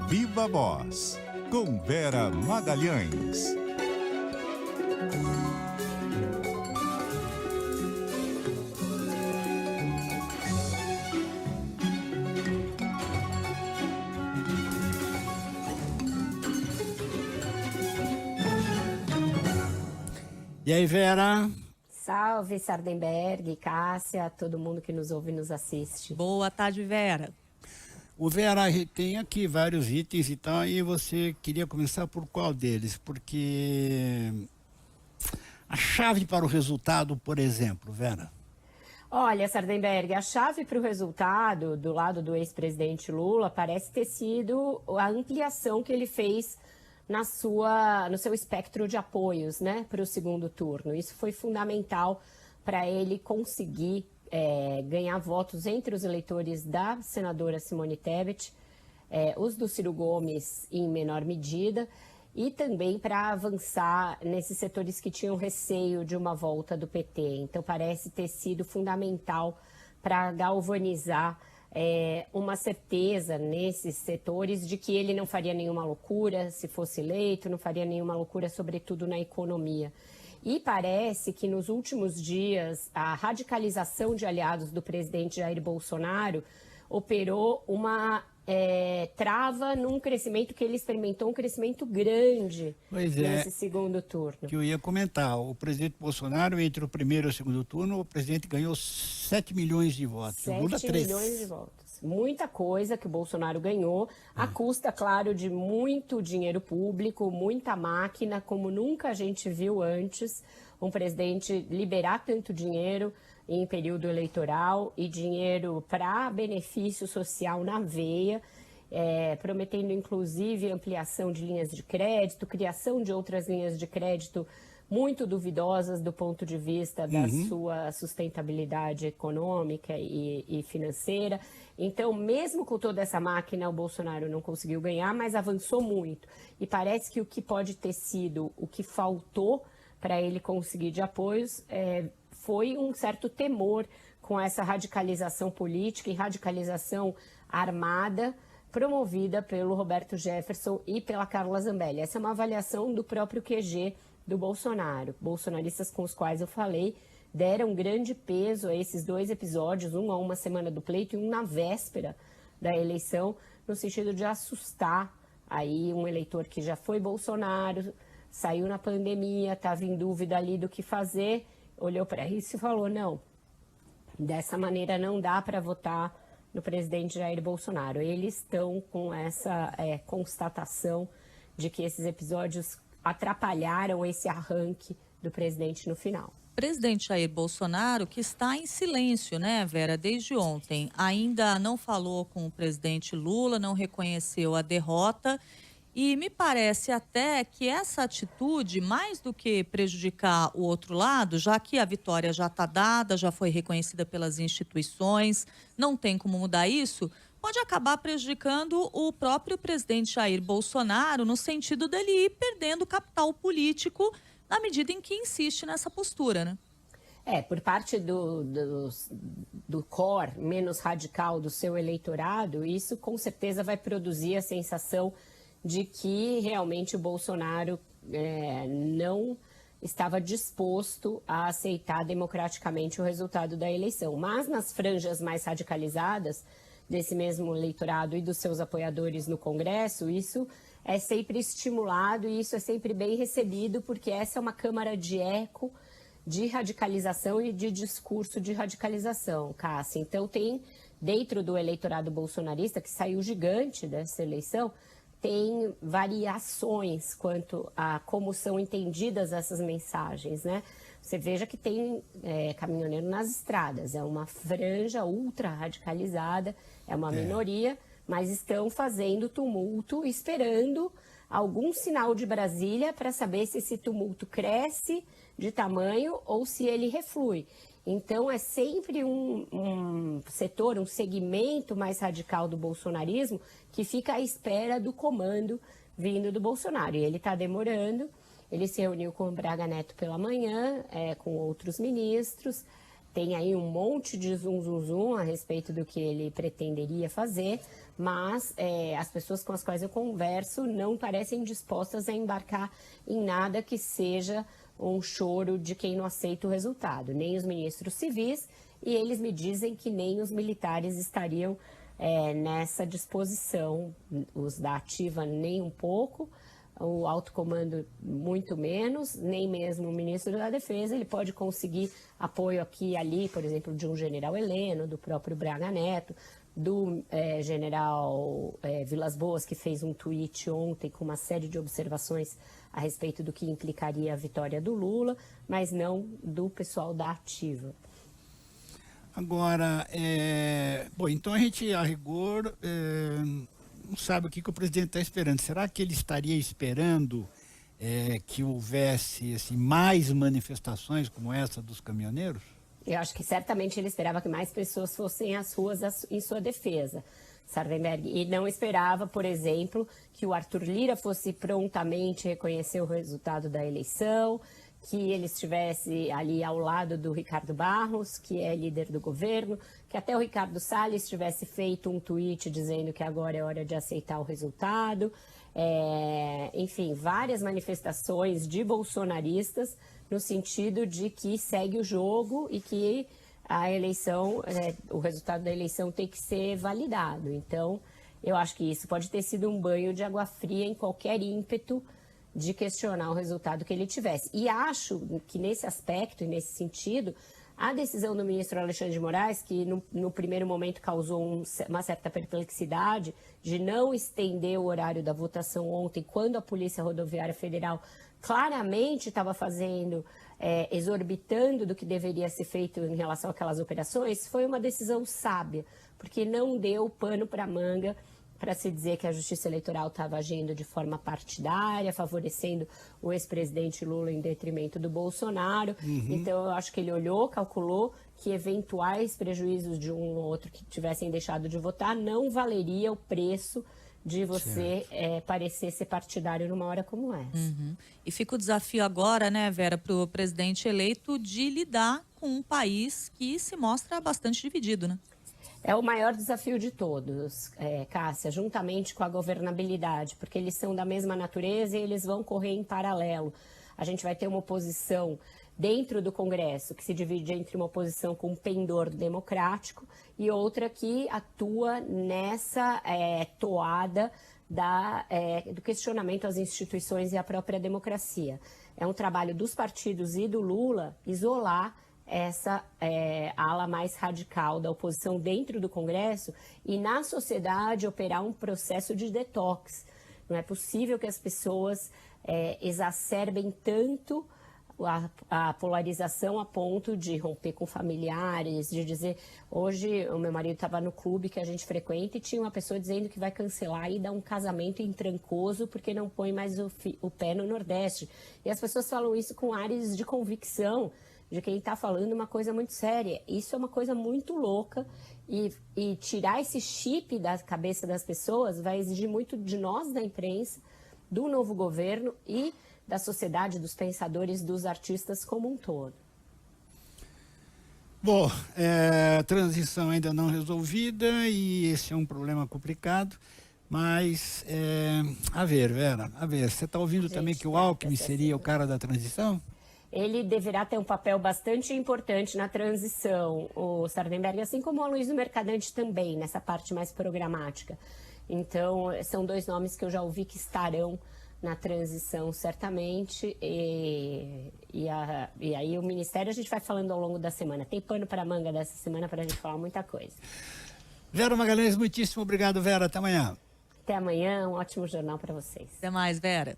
Viva Voz, com Vera Magalhães. E aí, Vera? Salve, Sardenberg, Cássia, todo mundo que nos ouve e nos assiste. Boa tarde, Vera. O Vera, tem aqui vários itens e tal, e você queria começar por qual deles? Porque a chave para o resultado, por exemplo, Vera? Olha, Sardenberg, a chave para o resultado do lado do ex-presidente Lula parece ter sido a ampliação que ele fez no seu espectro de apoios, né, para o segundo turno. Isso foi fundamental para ele conseguir ganhar votos entre os eleitores da senadora Simone Tebet, os do Ciro Gomes em menor medida, e também para avançar nesses setores que tinham receio de uma volta do PT. Então parece ter sido fundamental para galvanizar uma certeza nesses setores de que ele não faria nenhuma loucura se fosse eleito, não faria nenhuma loucura, sobretudo na economia. E parece que nos últimos dias a radicalização de aliados do presidente Jair Bolsonaro operou uma trava num crescimento que ele experimentou, um crescimento grande nesse segundo turno. Que eu ia comentar, o presidente Bolsonaro, entre o primeiro e o segundo turno, o presidente ganhou 7 milhões de votos. 7 milhões de votos. Muita coisa que o Bolsonaro ganhou, à custa, claro, de muito dinheiro público, muita máquina, como nunca a gente viu antes, um presidente liberar tanto dinheiro em período eleitoral e dinheiro para benefício social na veia, prometendo inclusive ampliação de linhas de crédito, criação de outras linhas de crédito muito duvidosas do ponto de vista da sua sustentabilidade econômica e financeira. Então, mesmo com toda essa máquina, o Bolsonaro não conseguiu ganhar, mas avançou muito. E parece que o que pode ter sido o que faltou para ele conseguir de apoios foi um certo temor com essa radicalização política e radicalização armada promovida pelo Roberto Jefferson e pela Carla Zambelli. Essa é uma avaliação do próprio QG do Bolsonaro. Bolsonaristas com os quais eu falei deram grande peso a esses dois episódios, um a uma semana do pleito e um na véspera da eleição, no sentido de assustar aí um eleitor que já foi Bolsonaro, saiu na pandemia, estava em dúvida ali do que fazer, olhou para isso e falou, não, dessa maneira não dá para votar no presidente Jair Bolsonaro. Eles estão com essa constatação de que esses episódios atrapalharam esse arranque do presidente no final. O presidente Jair Bolsonaro, que está em silêncio, né, Vera, desde ontem, ainda não falou com o presidente Lula, não reconheceu a derrota. E me parece até que essa atitude, mais do que prejudicar o outro lado, já que a vitória já está dada, já foi reconhecida pelas instituições, não tem como mudar isso, pode acabar prejudicando o próprio presidente Jair Bolsonaro no sentido dele ir perdendo capital político na medida em que insiste nessa postura, né? Por parte do core menos radical do seu eleitorado, isso com certeza vai produzir a sensação de que realmente o Bolsonaro não estava disposto a aceitar democraticamente o resultado da eleição. Mas nas franjas mais radicalizadas desse mesmo eleitorado e dos seus apoiadores no Congresso, isso é sempre estimulado e isso é sempre bem recebido, porque essa é uma câmara de eco de radicalização e de discurso de radicalização, Cássia. Então tem, dentro do eleitorado bolsonarista, que saiu gigante dessa eleição, tem variações quanto a como são entendidas essas mensagens, né? Você veja que tem caminhoneiro nas estradas, é uma franja ultra radicalizada, é uma minoria, mas estão fazendo tumulto, esperando algum sinal de Brasília para saber se esse tumulto cresce de tamanho ou se ele reflui. Então, é sempre um setor, um segmento mais radical do bolsonarismo que fica à espera do comando vindo do Bolsonaro. E ele está demorando, ele se reuniu com o Braga Neto pela manhã, com outros ministros, tem aí um monte de zum a respeito do que ele pretenderia fazer, mas as pessoas com as quais eu converso não parecem dispostas a embarcar em nada que seja um choro de quem não aceita o resultado, nem os ministros civis, e eles me dizem que nem os militares estariam nessa disposição, os da ativa nem um pouco, o alto comando muito menos, nem mesmo o ministro da Defesa. Ele pode conseguir apoio aqui e ali, por exemplo, de um general Heleno, do próprio Braga Neto, do general Vilas Boas, que fez um tweet ontem com uma série de observações a respeito do que implicaria a vitória do Lula, mas não do pessoal da ativa. Agora, bom, então a gente, a rigor, não sabe o que o presidente está esperando. Será que ele estaria esperando que houvesse assim, mais manifestações como essa dos caminhoneiros? Eu acho que certamente ele esperava que mais pessoas fossem às ruas em sua defesa, Sardenberg, e não esperava, por exemplo, que o Arthur Lira fosse prontamente reconhecer o resultado da eleição, que ele estivesse ali ao lado do Ricardo Barros, que é líder do governo, que até o Ricardo Salles tivesse feito um tweet dizendo que agora é hora de aceitar o resultado. Enfim, várias manifestações de bolsonaristas no sentido de que segue o jogo e que a eleição, o resultado da eleição tem que ser validado. Então, eu acho que isso pode ter sido um banho de água fria em qualquer ímpeto de questionar o resultado que ele tivesse. E acho que nesse aspecto e nesse sentido, a decisão do ministro Alexandre de Moraes, que no primeiro momento causou uma certa perplexidade, de não estender o horário da votação ontem, quando a Polícia Rodoviária Federal claramente estava exorbitando do que deveria ser feito em relação àquelas operações, foi uma decisão sábia, porque não deu pano para manga para se dizer que a Justiça Eleitoral estava agindo de forma partidária, favorecendo o ex-presidente Lula em detrimento do Bolsonaro. Então, eu acho que ele olhou, calculou que eventuais prejuízos de um ou outro que tivessem deixado de votar não valeria o preço de você parecer ser partidário numa hora como essa. E fica o desafio agora, né, Vera, para o presidente eleito de lidar com um país que se mostra bastante dividido, né? É o maior desafio de todos, Cássia, juntamente com a governabilidade, porque eles são da mesma natureza e eles vão correr em paralelo. A gente vai ter uma oposição dentro do Congresso, que se divide entre uma oposição com pendor democrático e outra que atua nessa toada do questionamento às instituições e à própria democracia. É um trabalho dos partidos e do Lula isolar essa ala mais radical da oposição dentro do Congresso e na sociedade operar um processo de detox. Não é possível que as pessoas exacerbem tanto a polarização a ponto de romper com familiares, de dizer... Hoje, o meu marido estava no clube que a gente frequenta e tinha uma pessoa dizendo que vai cancelar e dar um casamento em Trancoso porque não põe mais o pé no Nordeste. E as pessoas falam isso com ares de convicção, de quem está falando uma coisa muito séria. Isso é uma coisa muito louca e tirar esse chip da cabeça das pessoas vai exigir muito de nós da imprensa, do novo governo e da sociedade, dos pensadores, dos artistas como um todo. Bom, a transição ainda não resolvida e esse é um problema complicado, mas a ver, Vera, você está ouvindo também que o Alckmin seria o cara da transição? Ele deverá ter um papel bastante importante na transição, o Sardenberg, assim como o Luiz Mercadante também, nessa parte mais programática. Então, são dois nomes que eu já ouvi que estarão na transição, certamente, e aí o Ministério a gente vai falando ao longo da semana. Tem pano para manga dessa semana para a gente falar muita coisa. Vera Magalhães, muitíssimo obrigado, Vera. Até amanhã. Até amanhã, um ótimo jornal para vocês. Até mais, Vera.